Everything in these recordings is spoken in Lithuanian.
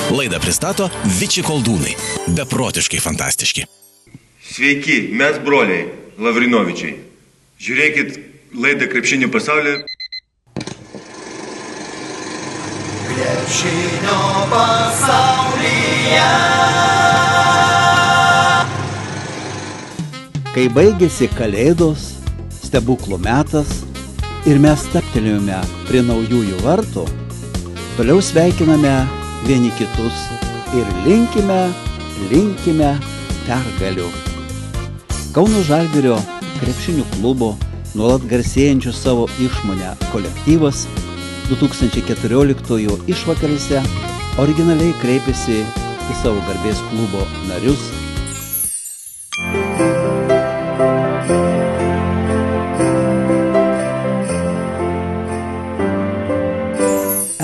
Laidą pristato Vičiai Koldūnai. Beprotiškai fantastiški. Sveiki, mes broliai Lavrinovičiai. Žiūrėkit laidą Krepšinio pasaulį. Krepšinio pasaulyje. Kai baigėsi Kalėdos, stebuklų metas ir mes stabtelėjome prie naujųjų vartų, toliau sveikiname vieni kitus ir linkime pergalių. Kauno Žalgirio krepšinio klubo nuolat garsėjančių savo išmonę kolektyvas 2014 išvakarėse originaliai kreipėsi į savo garbės klubo narius.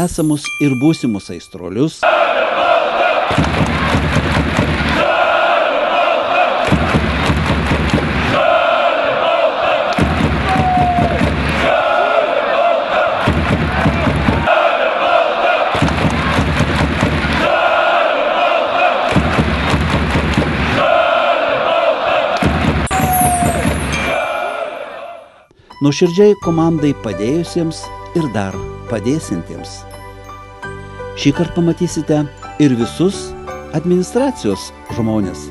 Esamus ir būsimus aistruolius, nuoširdžiai komandai padėjusiems ir dar padėsintiems. Šįkart pamatysite ir visus administracijos žmonės,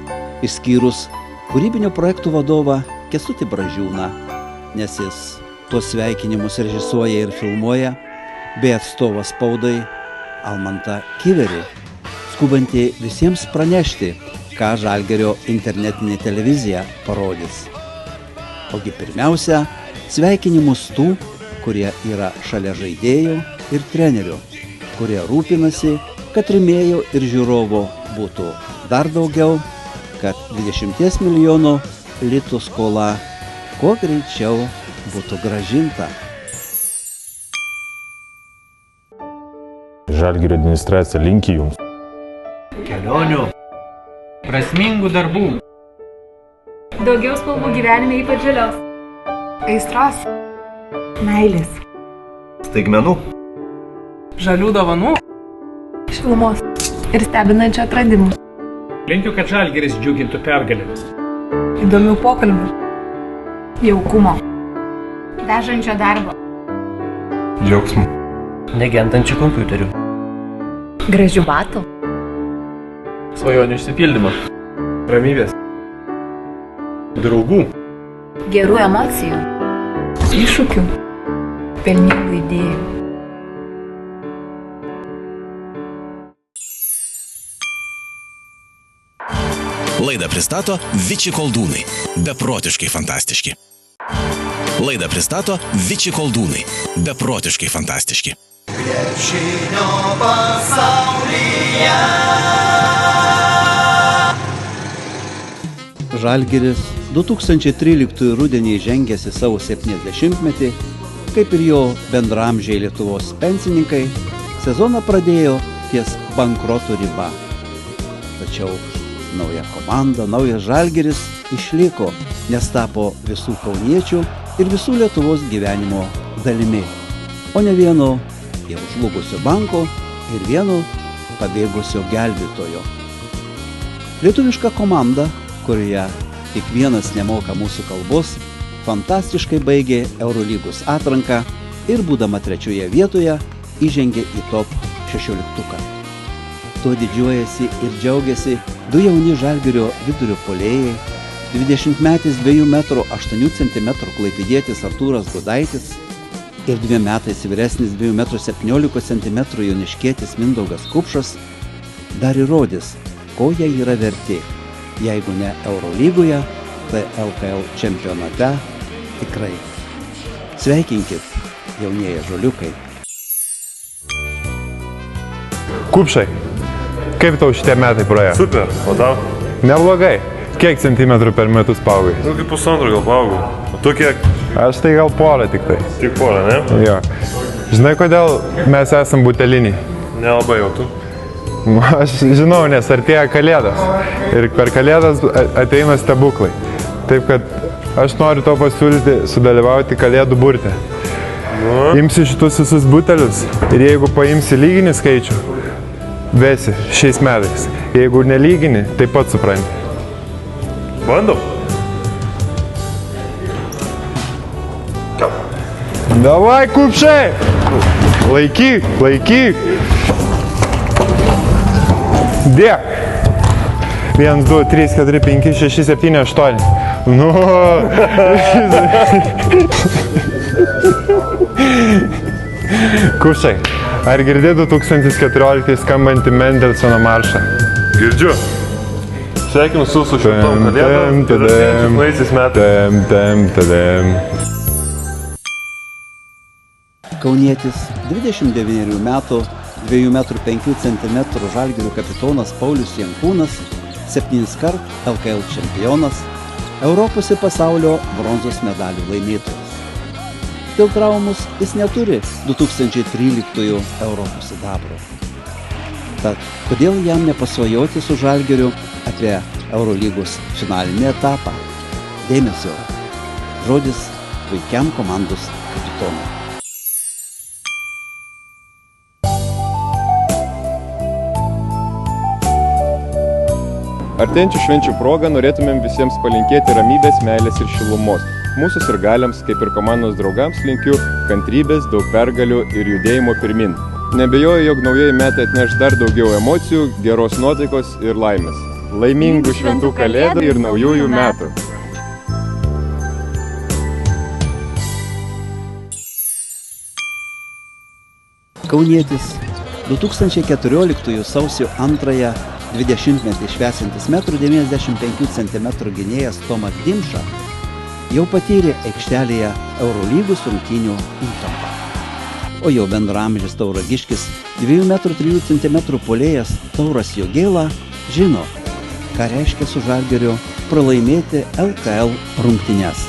išskyrus kūrybinio projektų vadovą Kęstutį Bražiūną, nes jis tuos sveikinimus režisuoja ir filmuoja, bei atstovą spaudai Almantą Kiverį, skubantį visiems pranešti, ką Žalgirio internetinė televizija parodys. Ogi pirmiausia, sveikinimus tų, kurie yra šalia žaidėjų ir trenerių, kurie rūpinasi, kad rėmėjų ir žiūrovų būtų dar daugiau, kad 20 milijonų litų skola kuo greičiau būtų grąžinta. Žalgirio administracija linki jums kelionių, prasmingų darbų, daugiau spalvų gyvenime, ypač žalios, aistros, meilės, Staigmenų. žalių dovanų, šilumos ir stebinančio atradimų, Linkiu, kad Žalgiris džiugintų pergalėmis. įdomių pokalbių, jaukumo, vežančio darbo, džiaugsmų, Negentančių kompiuterių, gražių batų, svajonių išsipildymo, ramybės, draugų, gerų emocijų, iššūkių, pelningų idėjų. Laidą pristato Vičiai Koldūnai. Beprotiškai fantastiški. Laidą pristato Vičiai Koldūnai. Beprotiškai fantastiški. Krepšinio pasaulyje. Žalgiris 2013 rudenį žengėsi savo 70-metį, kaip ir jo bendraamžiai Lietuvos pensininkai, sezoną pradėjo ties bankroto riba. Tačiau nauja komanda, naujas Žalgiris išliko, nes tapo visų kauniečių ir visų Lietuvos gyvenimo dalimi, o ne vieno jau žlugusio banko ir vieno pabėgusio gelbėtojo. Lietuviška komanda, kurioje tik vienas nemoka mūsų kalbos, fantastiškai baigė Eurolygos atranką ir būdama 3 vietoje įžengė į top 16. Tuo didžiuojasi ir džiaugiasi du jauni Žalgirio vidurio puolėjai, 20-metis 2,8 m klaipėdietis Artūras Gudaitis ir 2 metais vyresnis 2,17 m jauniškietis Mindaugas Kupšas dar įrodys, ko jie yra verti. Jeigu ne Eurolygoje, tai LKL čempionate tikrai. Sveikinkit, jaunieji žoliukai. Kupšai, kaip tau šitie metai praėjo? Super, o tau? Neblogai. Kiek centimetrų per metus paaugai? Kaip pusantro gal paaugai. O tu kiek? Aš tai gal porą tik tai. Tik porą, ne? Jo. Žinai, kodėl mes esam buteliniai? Nelabai jau tu. Aš žinau, nes artėja Kalėdos. Ir per Kalėdas ateina stebuklai. Taip kad aš noriu tau pasiūlyti sudalyvauti Kalėdų burte. Imsi šitus visus butelius ir jeigu paimsi lyginį skaičių, vesi šiais metais. Jeigu nelygini, tai pats supranti. Bandom. Davai, kupšiai! Laikyk, laikyk! Dėk! 1, 2, 3, 4, 5, 6, 7, 8. Nu. Kupšiai, ar girdė 2014 skambantį Mendelsono maršą? Girdžiu. Sveikinu su šventom kalėdom ir artėjančiais naujaisiais metais. Kaunietis 29 metų, 2,5 cm Žalgirio kapitonas Paulius Jankūnas, 7-kart LKL čempionas, Europos ir pasaulio bronzos medalių laimėtojas. Dėl traumus jis neturi 2013 Europos sidabro. Tad kodėl jam nepasvajoti su Žalgiriu apie Eurolygos finalinį etapą? Dėmesio, žodis puikiam komandos kapitonui. Artėjančių švenčių progą norėtumėm visiems palinkėti ramybės, meilės ir šilumos. Mūsų sirgaliams, kaip ir komandos draugams, linkiu kantrybės, daug pergalių ir judėjimo pirmin. Nebejoju, jog naujieji metai atneš dar daugiau emocijų, geros nuotaikos ir laimės. Laimingų šventų kalėdų ir naujųjų metų! Kaunietis 2014 sausio 2 20-metį švęsintis 1,95 cm gynėjas Tomas Dimša jau patyrė aikštelėje Eurolygos rungtynių įtampą. O jo bendraamžis tauragiškis 2,3 cm puolėjas Tauras Jogėla žino, ką reiškia su Žalgiriu pralaimėti LKL rungtynes.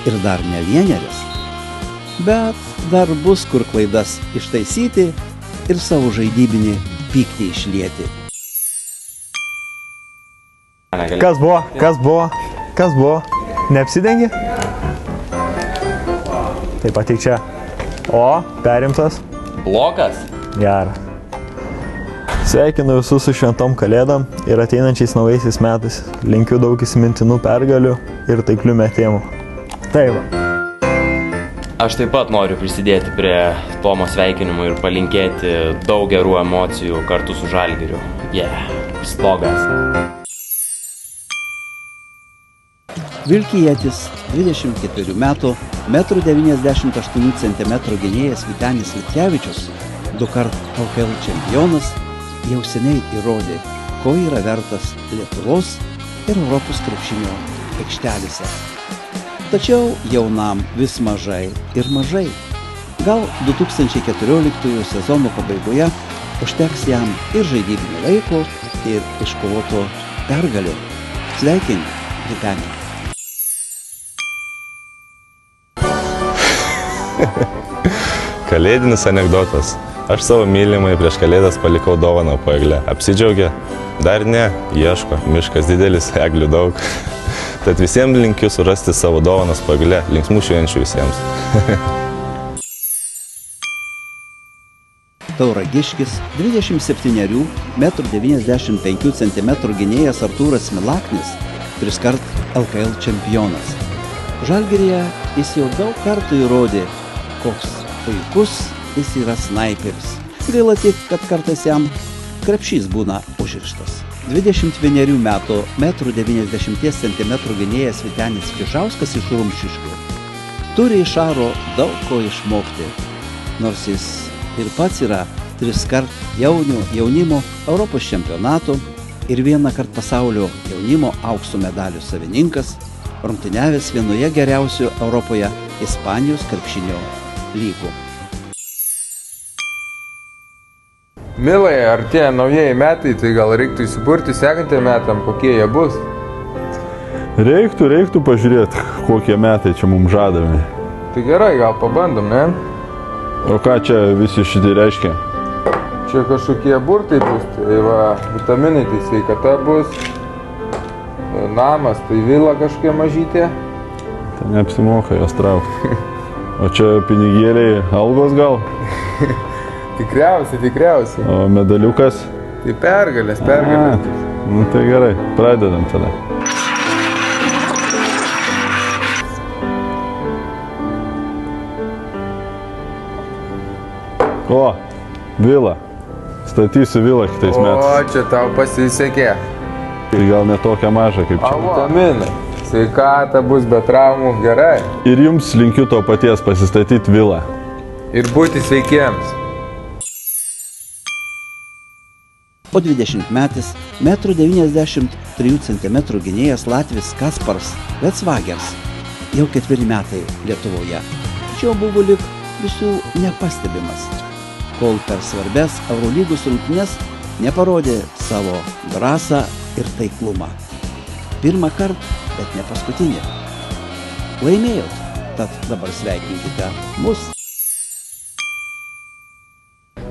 Ir dar ne vienerias. Bet dar bus kur klaidas ištaisyti ir savo žaidybinį pyktį išlieti. Kas buvo? Kas buvo? Kas buvo? Neapsidengi? Taip pat tik čia. O, perimtas. Blokas? Gera. Sveikinu visus su šventom kalėdom ir ateinančiais naujaisiais metais. Linkiu daug įsimintinų pergalių ir taiklių metimų. Taip. Aš taip pat noriu prisidėti prie Tomo sveikinimų ir palinkėti daug gerų emocijų kartu su Žalgiriu. Slogas. Vilkietis 24 metų, 1,98 cm gynėjas Vytenis Litkevičius, 2-kart LKL čempionas, jau seniai įrodė, ko yra vertas Lietuvos ir Europos krepšinio aikštelėse. Tačiau jaunam vis mažai ir mažai. Gal 2014 sezono pabaigoje užteks jam ir žaidybinio laiko, ir iškovoto pergalių. Sveikink, Vyteni. Kalėdinis anekdotas. Aš savo mylimai prieš kalėdas palikau dovaną po egle. Apsidžiaugė? Dar ne, ieško. Miškas didelis, eglių daug. Tad visiems linkiu surasti savo dovanas po egle. Linksmų švenčių visiems. Tauragiškis 27, 1,95 cm gynėjas Artūras Milaknis, 3-kart LKL čempionas. Žalgiryje jis jau daug kartų įrodė, koks puikus jis yra snaiperis. Gaila tik, kad kartais jam krepšys būna užrištas. 21 metų, 1,90 cm gynėjas Vytenis Kižauskas iš Rumšiškių turi iš Aro daug ko išmokti, nors jis ir pats yra 3-kart jaunimo Europos čempionatų ir 1-kart pasaulio jaunimo aukso medalių savininkas, rungtyniavęs vienoje geriausių Europoje Ispanijos krepšinio lygų. Milai, artėja naujieji metai, tai gal reiktų įsiburti sekantiem metam, kokie jie bus? Reiktų pažiūrėti, kokie metai čia mums žadami. Tai gerai, gal pabandom, ne? O ką čia visi šitai reiškia? Čia kažkokie burtai bus, tai va, vitaminai, tai sveikata bus, namas, tai vila kažkokia mažytė. Tai neapsimoka jos traukti. O čia pinigėliai algos gal? Tikriausiai. O medaliukas? Tai pergalės. Nu tai gerai, pradedam tada. O, vilą. Statysiu vilą kitais metais. O, čia tau pasisekė. Tai gal ne tokia maža kaip čia. Vitaminai. Sveikata bus be traumų, gerai. Ir jums linkiu to paties pasistatyti vilą. Ir būti sveikiems. O 20-metis 1,93 cm gynėjas Latvis Kaspars Vecvagers jau 4 metai Lietuvoje. Tačiau buvo lyg visų nepastebimas, kol per svarbes Eurolygos rungtynes neparodė savo drąsą ir taiklumą. Pirmą kartą, bet ne paskutinį. Laimėjot, tad dabar sveikinkite mus.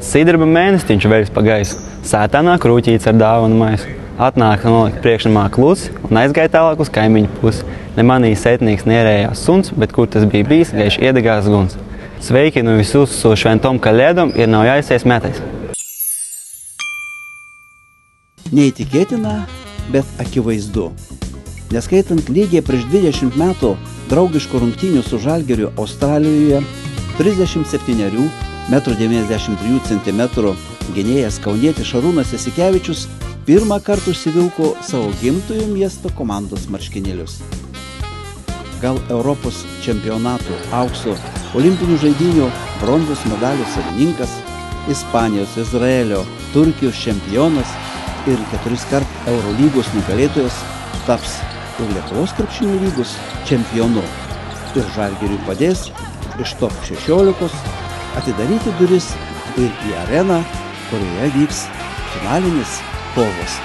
Sīdarba mēnesi viņš veiks pa gaisu. Sētā nāk rūķīts ar dāvanu maisu. Atnāk nolika priekšamā klusi un aizgāja tālāk uz kaimiņu pusi. Nemanīja sētnieks nierējās suns, bet kur tas bija bijis, gaiši iedegās guns. Sveikinu visus su šventom kalėdom ir naujājusiais metais. Neįtikėtina, bet akivaizdu. Neskaitant lygiai prieš 20 metų draugiškų rungtynių su Žalgiriu Australijoje, 37 1,93 cm gynėjas kaunietis Šarūnas Jasikevičius pirmą kartą užsivilko savo gimtojo miesto komandos marškinėlius. Gal Europos čempionatų aukso, olimpinių žaidynių bronzos medalių savininkas, Ispanijos, Izraelio, Turkijos čempionas ir 4-kart Eurolygos nugalėtojas taps ir Lietuvos krepšinio lygos čempionu. Ir Žalgiriui padės iš top 16 atidaryti duris ir į areną, kurioje vyks finalinis kovos.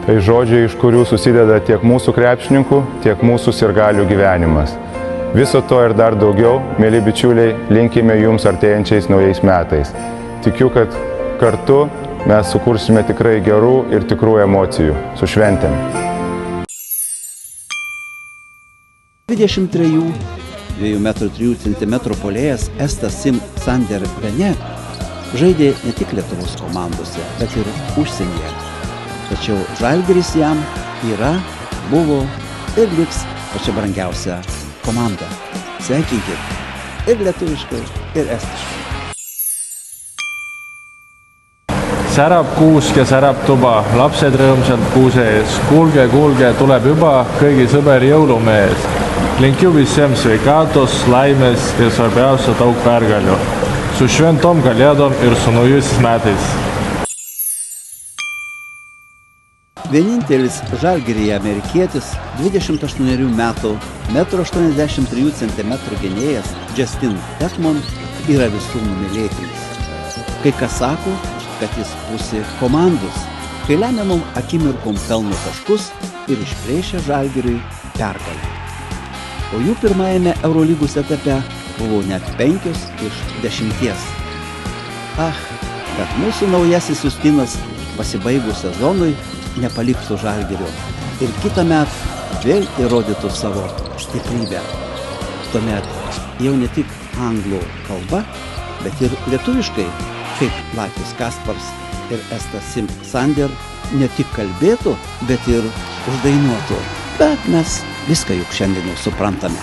Tai žodžiai, iš kurių susideda tiek mūsų krepšininkų, tiek mūsų sirgalių gyvenimas. Viso to ir dar daugiau, mėly bičiuliai, linkime jums artėjančiais naujais metais. Tikiu, kad kartu mes sukursime tikrai gerų ir tikrų emocijų. Su šventėm. 23 2,3 cm puolėjas Estas Sim Sander Rene žaidė ne tik Lietuvos komandose, bet ir užsienyje. Tačiau Žalgiris jam yra, buvo ir liks pačia brangiausia komanda. Sveikinkit ir lietuviškai, ir estiškai. Särab kuusk ja särab tuba, lapsed rõõmsalt kuuse ees. Kuulge, tuleb juba kõigi sõber jõulumees. Linkiu visiems sveikatos, laimės ir svarbiausia daug pergalių. Su šventom kalėdom ir su naujaisiais metais. Vienintelis Žalgiryje amerikietis 28 metų 1,83 cm gynėjas Justin Tetmon yra visų numylėtinis. Kai kas sako, kad jis pusė komandos, kai lemiamom akimirkom pelno taškus ir išplėšia Žalgiriui pergalę. O jų pirmajame Eurolygos etape buvo net 5 iš 10. Kad mūsų naujasis Justinas pasibaigus sezonui nepaliktų Žalgirio ir kitąmet vėl įrodytų savo stiprybę. Tuomet jau ne tik anglų kalba, bet ir lietuviškai, kaip Latvis Kaspars ir Estas Sim Sander, ne tik kalbėtų, bet ir uždainuotų. Bet mes viską juk šiandien jau suprantame.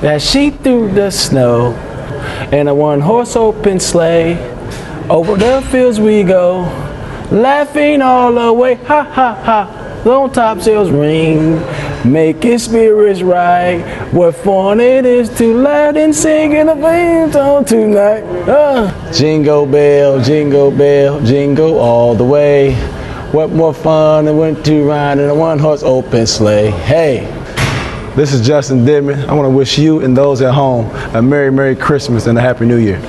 Dashing through the snow in a one-horse open sleigh. Over the fields we go, laughing all the way, ha ha ha. Long topsails ring, making spirits right. What fun it is to laugh and sing in the theme song tonight. Jingle bell, jingle bell, jingle all the way. What more fun it went to ride in a one-horse open sleigh. Hey, this is Justin Didman. I want to wish you and those at home a Merry, Merry Christmas and a Happy New Year.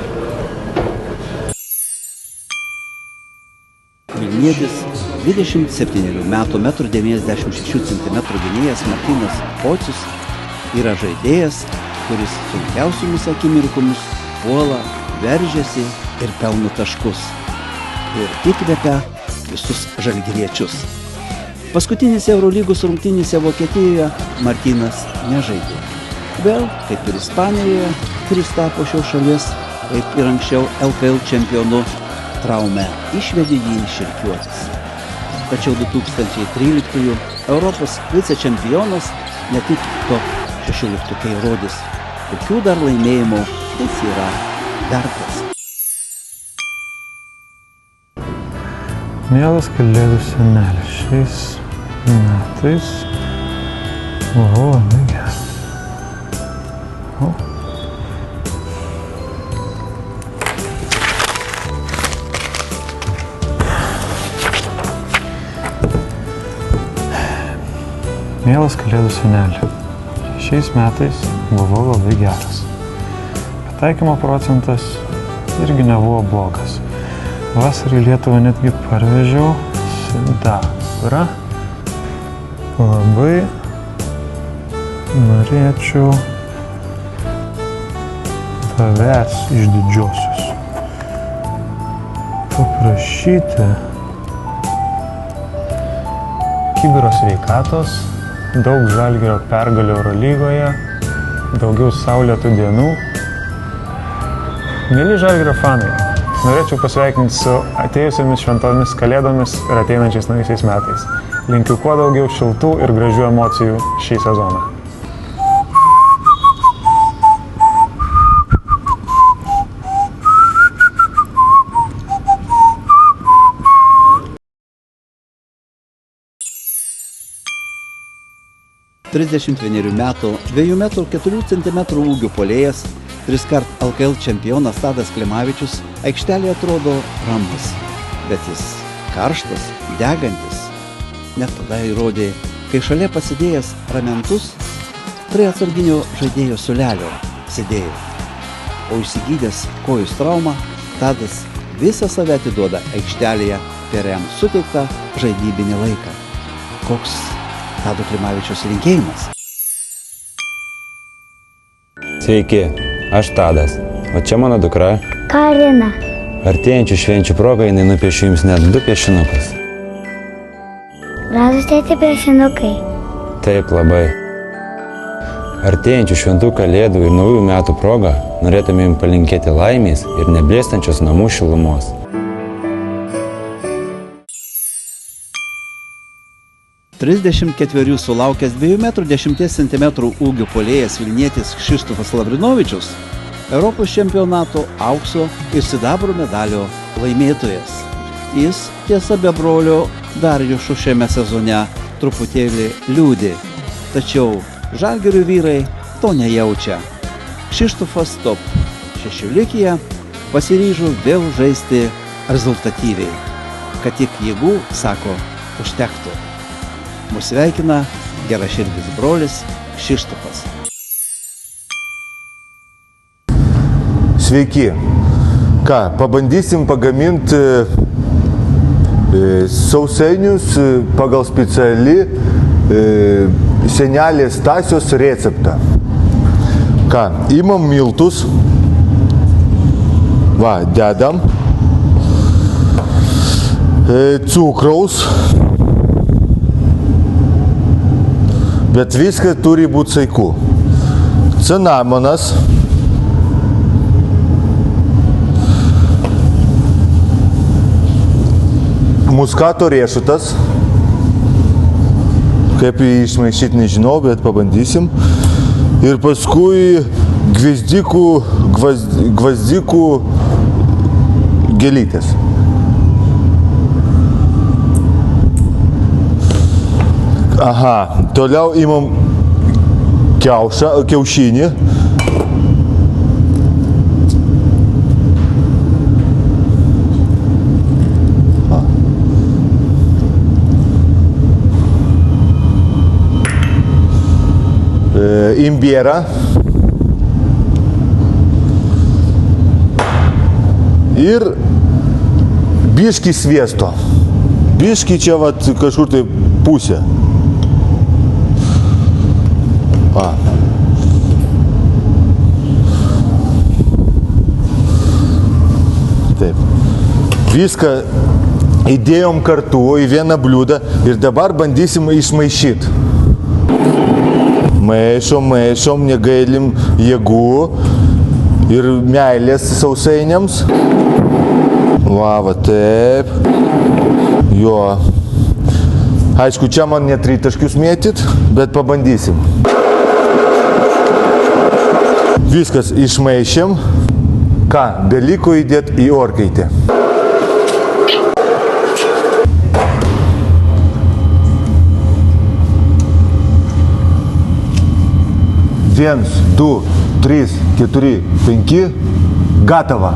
Vilnietis 27 metų 1,96 cm gynėjas Martynas Pocius yra žaidėjas, kuris sunkiausiomis akimirkomis puola, veržiasi ir pelno taškus. Ir įkvepia visus žalgiriečius. Paskutinėse Eurolygos rungtynėse Vokietijoje Martynas nežaidė. Vėl, kaip ir Ispanijoje, kuris tapo šios šalies, kaip ir anksčiau LKL čempionu, traumę išvedė jį iš rikiuotės. Tačiau 2013 Europos vicečempionas ne tik top 16 įrodys, kokių dar laimėjimų jis yra vertas. Mielas Kalėdų senelis, šiais metais buvau labai geras. Mielas Kalėdų seneli, šiais metais buvau labai geras. Pataikymo procentas irgi nebuvo blogas. Vasarį į Lietuvą netgi parvežiau sidabrą. Labai norėčiau tavęs iš didžiosios paprašyti kibiro sveikatos, daug Žalgirio pergalių Eurolygoje, daugiau saulėtų dienų. Mieli Žalgirio fanai, norėčiau pasveikinti su atėjusiamis šventomis Kalėdomis ir ateinančiais naujaisiais metais. Linkiu kuo daugiau šiltų ir gražių emocijų šį sezoną. metų, 2,4 cm ūgių puolėjas, 3-kart LKL čempionas Tadas Klimavičius aikštelėje atrodo ramus, bet jis karštas, degantis. Net tada įrodė, kai šalia pasidėjęs ramentus, prie atsarginio žaidėjo suolelio sėdėjo. O išsigydęs kojos traumą, Tadas visą save atiduoda aikštelėje per jam suteiktą žaidybinį laiką. Koks Tado Klimavičiaus linkėjimas? Sveiki, aš Tadas, o čia mano dukra Karina. Artėjančių švenčių proga jinai nupiešiu jums net 2 piešinukus. Gražūs tėti piešinukai. Taip, labai. Artėjančių šventų Kalėdų ir naujų metų proga norėtume jums palinkėti laimės ir neblėstančios namų šilumos. Sulaukęs 2,10 cm ūgių puolėjas vilnietis Kšištofas Lavrinovičius, Europos čempionato aukso ir sidabro medalio laimėtojas. Jis, tiesa, be brolio Darjušo šiame sezone truputėlį liūdi, tačiau Žalgirio vyrai to nejaučia. Kšištofas top 16 pasiryžo vėl žaisti rezultatyviai, kad tik jėgų, sako, užtektų. Mūsų sveikina geraširdis brolis Kšištofas. Sveiki. Ką, pabandysim pagaminti sausainius pagal speciali senelės Stasios receptą. Ką, imam miltus, va, dedam, cukraus, bet viskas turi būti saiku. Cinamonas, muskato riešutas, kaip jį išmaišyti nežinau, bet pabandysim. Ir paskui gvazdikų gėlytės. Aha, toliau imam kiaušinį. Imbierą ir biškį sviesto. Biški čia vat kažkur tai pusė. Taip. Viską įdėjom kartu į vieną bliūdą ir dabar bandysim išmaišyti. Maišom, negailim jėgų ir meilės sausainiams. Va, taip. Jo. Aišku, čia man ne tritaškius mėtyt, bet pabandysim. Viskas išmaišėm. Ką, beliko įdėti į orkaitę. Viens, du, 3, 4, 5. Gatava.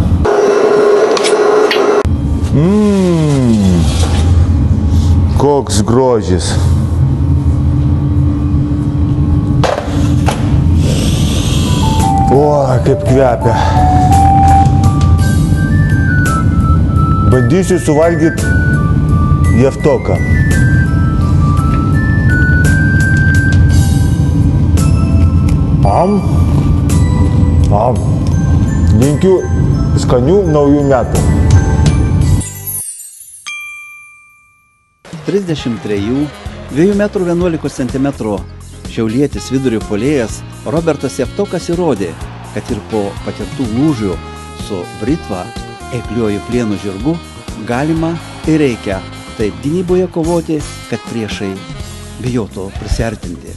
Koks grožis. O, kaip kvepia. Bandysiu suvalgyti javtoką. Linkiu skanių naujų metų. 33, 2,11 cm šiaulietis vidurio puolėjas Robertas Javtokas įrodė, kad ir po patirtų lūžių su britva, eikliuoju plienu žirgu galima ir reikia taip gynyboje kovoti, kad priešai bijotų prisiartinti.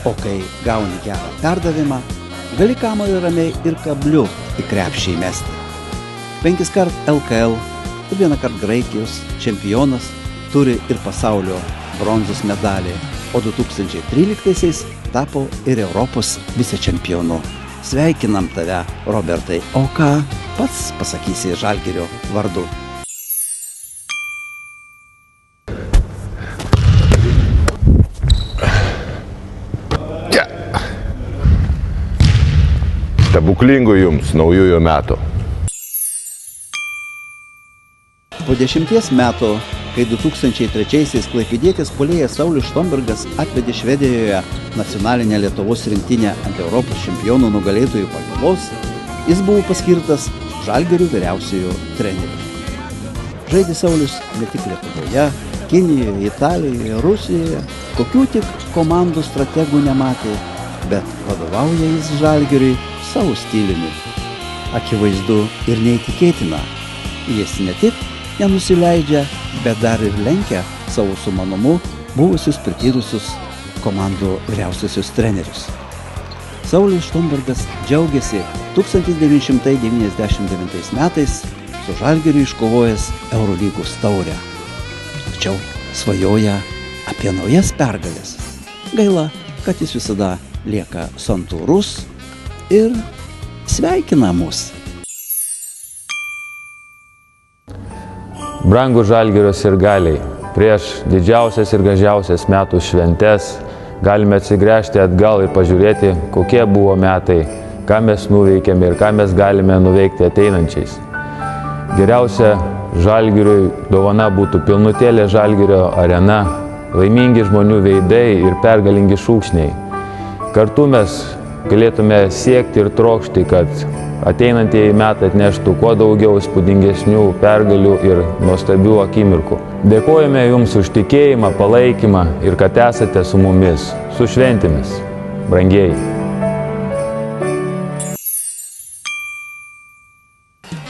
O kai gauni gerą perdavimą, gali kamuolį ramiai ir kabliu į krepšį įmesti. 5 kart LKL ir 1 kart Graikijos čempionas, turi ir pasaulio bronzos medalį, o 2013-aisiais tapo ir Europos vicečempionu. Sveikinam tave, Robertai. O ką pats pasakysi Žalgirio vardu? Stebuklingų jums naujųjų metų. Po 10 metų, kai 2003-aisiais klaipėdietis puolėjas Saulius Štombergas atvedė Švedijoje nacionalinę Lietuvos rinktinę ant Europos čempionų nugalėtojų pakylos, jis buvo paskirtas Žalgirio vyriausiojo treneriu. Žaidė Saulius ne tik Lietuvoje, Kinijoje, Italijoje, Rusijoje, kokių tik komandų strategų nematė, bet vadovauja jis Žalgiriui savo stiliumi. Akivaizdu ir neįtikėtina, jis ne tik nenusileidžia, bet dar ir lenkia savo sumanumu buvusius prityrusius komandų vyriausiosius trenerius. Saulius Štombergas džiaugiasi 1999 metais su Žalgiriu iškovojęs Eurolygos taurę. Tačiau svajoja apie naujas pergalės. Gaila, kad jis visada lieka santūrus ir sveikina mus. Brangų Žalgirio sirgaliai, prieš didžiausias ir gražiausias metų šventes galime atsigręžti atgal ir pažiūrėti, kokie buvo metai, ką mes nuveikėme ir ką mes galime nuveikti ateinančiais. Geriausia Žalgiriui dovana būtų pilnutėlė Žalgirio arena, laimingi žmonių veidai ir pergalingi šūksniai. Kartu mes galėtume siekti ir trokšti, kad ateinantieji metai atneštų kuo daugiau įspūdingesnių pergalių ir nuostabių akimirkų. Dėkojame Jums už tikėjimą, palaikymą ir kad esate su mumis. Su šventėmis, brangieji.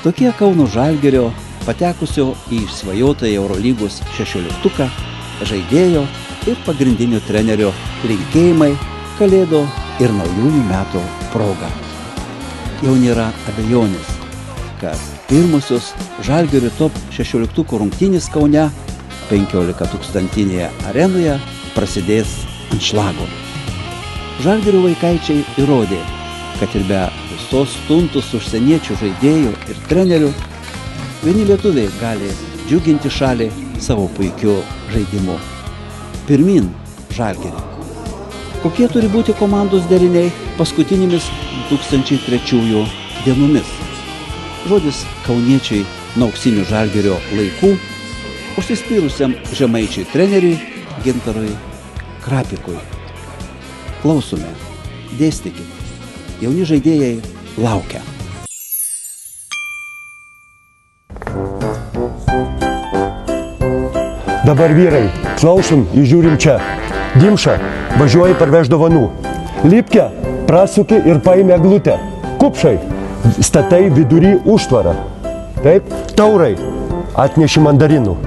Tokie Kauno Žalgirio, patekusio į išsvajotąją Eurolygos 16-tuką, žaidėjo ir pagrindinio trenerio linkėjimai Kalėdų ir naujųjų metų proga. Jau nėra abejonės, kad pirmosios Žalgirio top 16 rungtynės Kaune 15 000 arenoje prasidės ant šlago. Žalgirio vaikaičiai įrodė, kad ir be visos tuntus užsieniečių žaidėjų ir trenerių, vieni lietuviai gali džiuginti šalį savo puikiu žaidimu. Pirmin Žalgirį. Kokie turi būti komandos deriniai paskutinėmis 2003 dienomis? Žodis kauniečiai nuo auksinių Žalgirio laikų užsispyrusiam žemaičiui treneriui Gintarui Krapikui. Klausome, dėstykit. Jauni žaidėjai laukia. Dabar vyrai, klausom, įžiūrim čia. Dimša, važiuoji parveš dovanų. Lipke, prasuki ir paimi eglutę. Kupšai, statai vidury užtvarą. Taip, taurai, atneši mandarinų.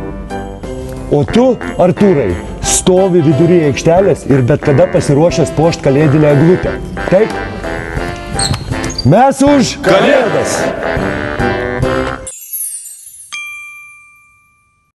O tu, Artūrai, stovi vidury aikštelės ir bet kada pasiruošęs puošt kalėdinę eglutę. Taip? Mes už Kalėdas!